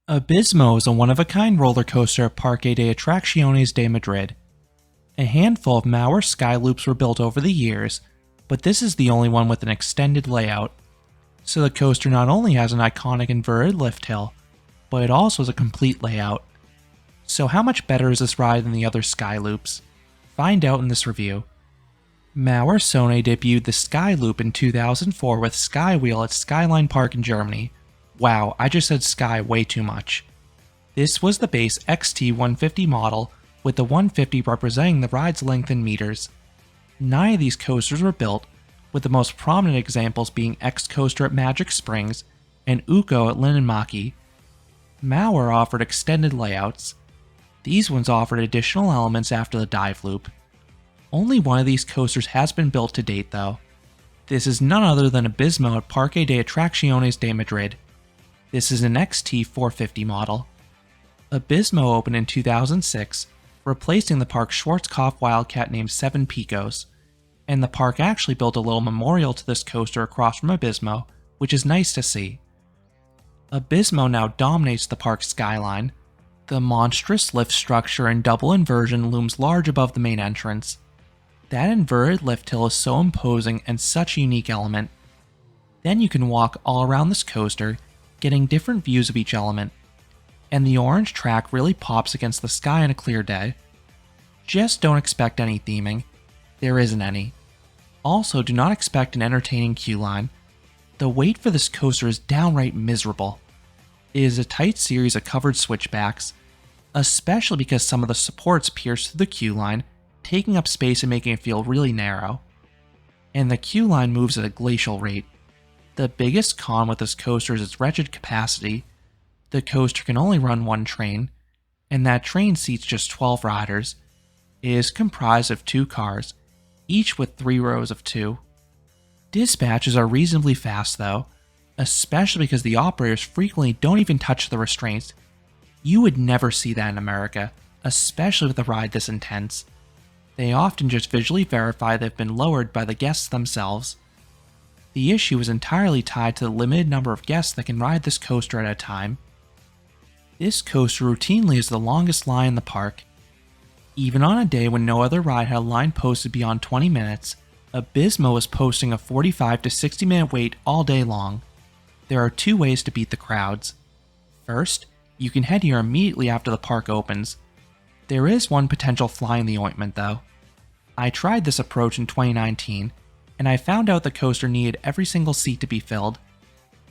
Abismo is a one-of-a-kind roller coaster at Parque de Atracciones de Madrid. A handful of Maurer SkyLoops were built over the years, but this is the only one with an extended layout. So the coaster not only has an iconic inverted lift hill, but it also has a complete layout. So how much better is this ride than the other SkyLoops? Find out in this review. Maurer Sohne debuted the SkyLoop in 2004 with Skywheel at Skyline Park in Germany. Wow, I just said Sky way too much. This was the base XT150 model, with the 150 representing the ride's length in meters. 9 of these coasters were built, with the most prominent examples being X-Coaster at Magic Springs and Uko at Linnanmäki. Maurer offered extended layouts. These ones offered additional elements after the dive loop. Only one of these coasters has been built to date though. This is none other than Abismo at Parque de Atracciones de Madrid. This is an XT450 model. Abismo opened in 2006, replacing the park's Schwarzkopf Wildcat named Seven Picos, and the park actually built a little memorial to this coaster across from Abismo, which is nice to see. Abismo now dominates the park's skyline. The monstrous lift structure and double inversion looms large above the main entrance. That inverted lift hill is so imposing and such a unique element. Then you can walk all around this coaster, getting different views of each element, and the orange track really pops against the sky on a clear day. Just don't expect any theming. There isn't any. Also, do not expect an entertaining queue line. The wait for this coaster is downright miserable. It is a tight series of covered switchbacks, especially because some of the supports pierce through the queue line, taking up space and making it feel really narrow. And the queue line moves at a glacial rate. The biggest con with this coaster is its wretched capacity. The coaster can only run one train, and that train seats just 12 riders. It is comprised of 2 cars, each with 3 rows of 2. Dispatches are reasonably fast though, especially because the operators frequently don't even touch the restraints. You would never see that in America, especially with a ride this intense. They often just visually verify they've been lowered by the guests themselves. The issue is entirely tied to the limited number of guests that can ride this coaster at a time. This coaster routinely is the longest line in the park. Even on a day when no other ride had a line posted beyond 20 minutes, Abismo is posting a 45 to 60 minute wait all day long. There are 2 ways to beat the crowds. First, you can head here immediately after the park opens. There is one potential fly in the ointment though. I tried this approach in 2019, and I found out the coaster needed every single seat to be filled.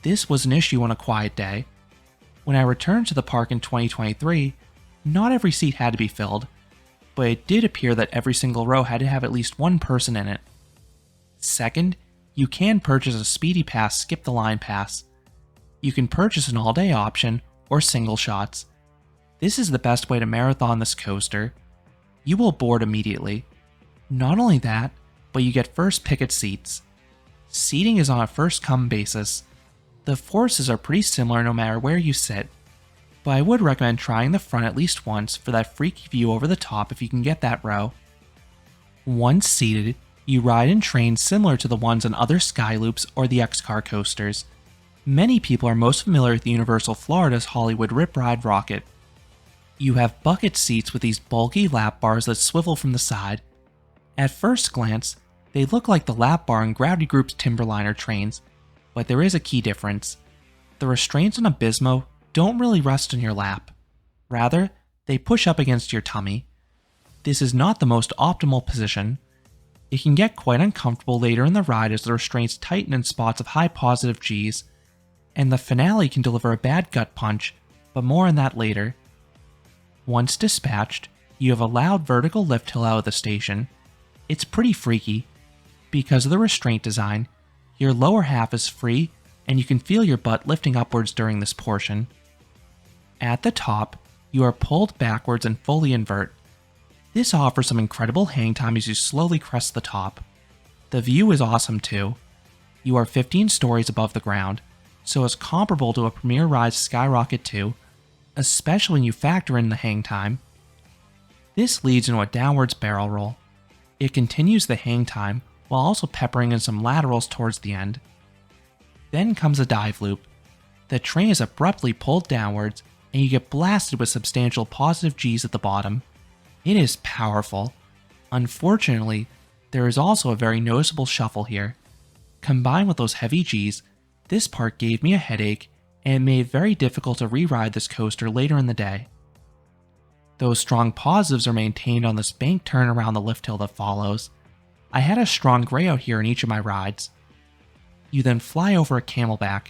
This was an issue on a quiet day. When I returned to the park in 2023, not every seat had to be filled, but it did appear that every single row had to have at least one person in it. Second, you can purchase a Speedy Pass Skip the Line Pass. You can purchase an all-day option or single shots. This is the best way to marathon this coaster. You will board immediately. Not only that, but you get first pick at seats. Seating is on a first-come basis. The forces are pretty similar no matter where you sit, but I would recommend trying the front at least once for that freaky view over the top if you can get that row. Once seated, you ride in trains similar to the ones on other SkyLoops or the X-Car coasters. Many people are most familiar with Universal Florida's Hollywood Rip Ride Rocket. You have bucket seats with these bulky lap bars that swivel from the side. At first glance, they look like the lap bar in Gravity Group's Timberliner trains, but there is a key difference. The restraints on Abismo don't really rest on your lap. Rather, they push up against your tummy. This is not the most optimal position. It can get quite uncomfortable later in the ride as the restraints tighten in spots of high positive Gs, and the finale can deliver a bad gut punch, but more on that later. Once dispatched, you have a loud vertical lift hill out of the station. It's pretty freaky. Because of the restraint design, your lower half is free and you can feel your butt lifting upwards during this portion. At the top, you are pulled backwards and fully invert. This offers some incredible hang time as you slowly crest the top. The view is awesome too. You are 15 stories above the ground, so it's comparable to a Premier Ride's Skyrocket 2, especially when you factor in the hang time. This leads into a downwards barrel roll. It continues the hang time while also peppering in some laterals towards the end. Then comes a dive loop. The train is abruptly pulled downwards and you get blasted with substantial positive Gs at the bottom. It is powerful. Unfortunately, there is also a very noticeable shuffle here. Combined with those heavy Gs, this part gave me a headache and it made it very difficult to re-ride this coaster later in the day. Those strong positives are maintained on this bank turn around the lift hill that follows. I had a strong gray out here in each of my rides. You then fly over a camelback.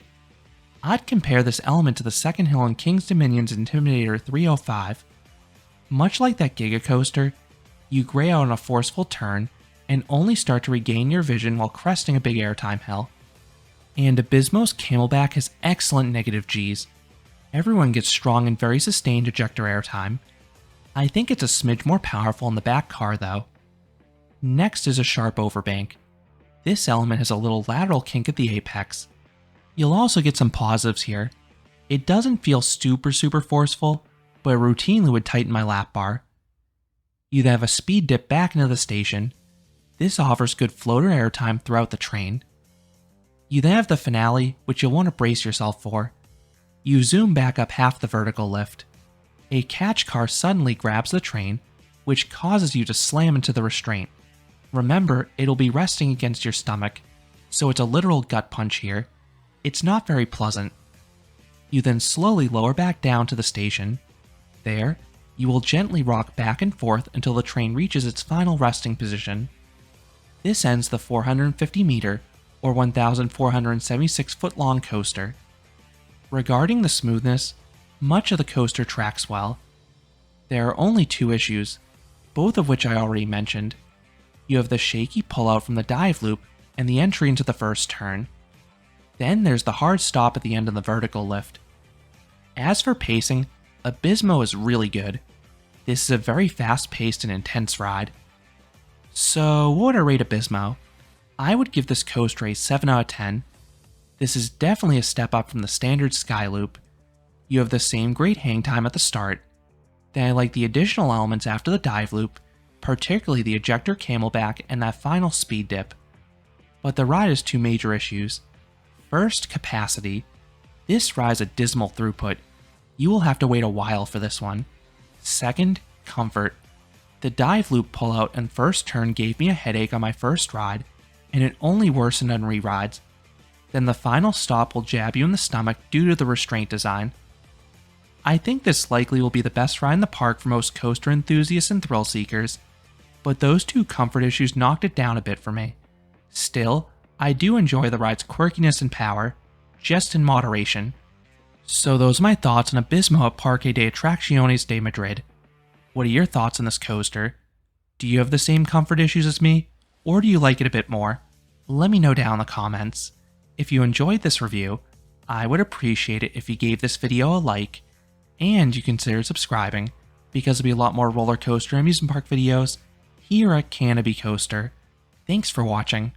I'd compare this element to the second hill in King's Dominion's Intimidator 305. Much like that Giga Coaster, you gray out on a forceful turn and only start to regain your vision while cresting a big airtime hill. And Abismo's camelback has excellent negative Gs. Everyone gets strong and very sustained ejector airtime. I think it's a smidge more powerful in the back car though. Next is a sharp overbank. This element has a little lateral kink at the apex. You'll also get some positives here. It doesn't feel super forceful, but it routinely would tighten my lap bar. You then have a speed dip back into the station. This offers good floater airtime throughout the train. You then have the finale, which you'll want to brace yourself for. You zoom back up half the vertical lift. A catch car suddenly grabs the train, which causes you to slam into the restraint. Remember, it'll be resting against your stomach, so it's a literal gut punch here. It's not very pleasant. You then slowly lower back down to the station. There, you will gently rock back and forth until the train reaches its final resting position. This ends the 450 meter, or 1,476 foot long coaster. Regarding the smoothness, much of the coaster tracks well. There are only two issues, both of which I already mentioned. You have the shaky pullout from the dive loop and the entry into the first turn. Then there's the hard stop at the end of the vertical lift. As for pacing, Abismo is really good. This is a very fast-paced and intense ride. So what would I rate Abismo? I would give this coaster a 7 out of 10. This is definitely a step up from the standard SkyLoop. You have the same great hang time at the start. Then I like the additional elements after the dive loop, particularly the ejector camelback and that final speed dip. But the ride has two major issues. First, capacity. This ride's a dismal throughput. You will have to wait a while for this one. Second, comfort. The dive loop pullout and first turn gave me a headache on my first ride, and it only worsened on re-rides. Then the final stop will jab you in the stomach due to the restraint design. I think this likely will be the best ride in the park for most coaster enthusiasts and thrill seekers, but those two comfort issues knocked it down a bit for me. Still, I do enjoy the ride's quirkiness and power, just in moderation. So those are my thoughts on Abismo at Parque de Atracciones de Madrid. What are your thoughts on this coaster? Do you have the same comfort issues as me, or do you like it a bit more? Let me know down in the comments. If you enjoyed this review, I would appreciate it if you gave this video a like, and you consider subscribing, because there'll be a lot more roller coaster and amusement park videos here at Canopy Coaster. Thanks for watching.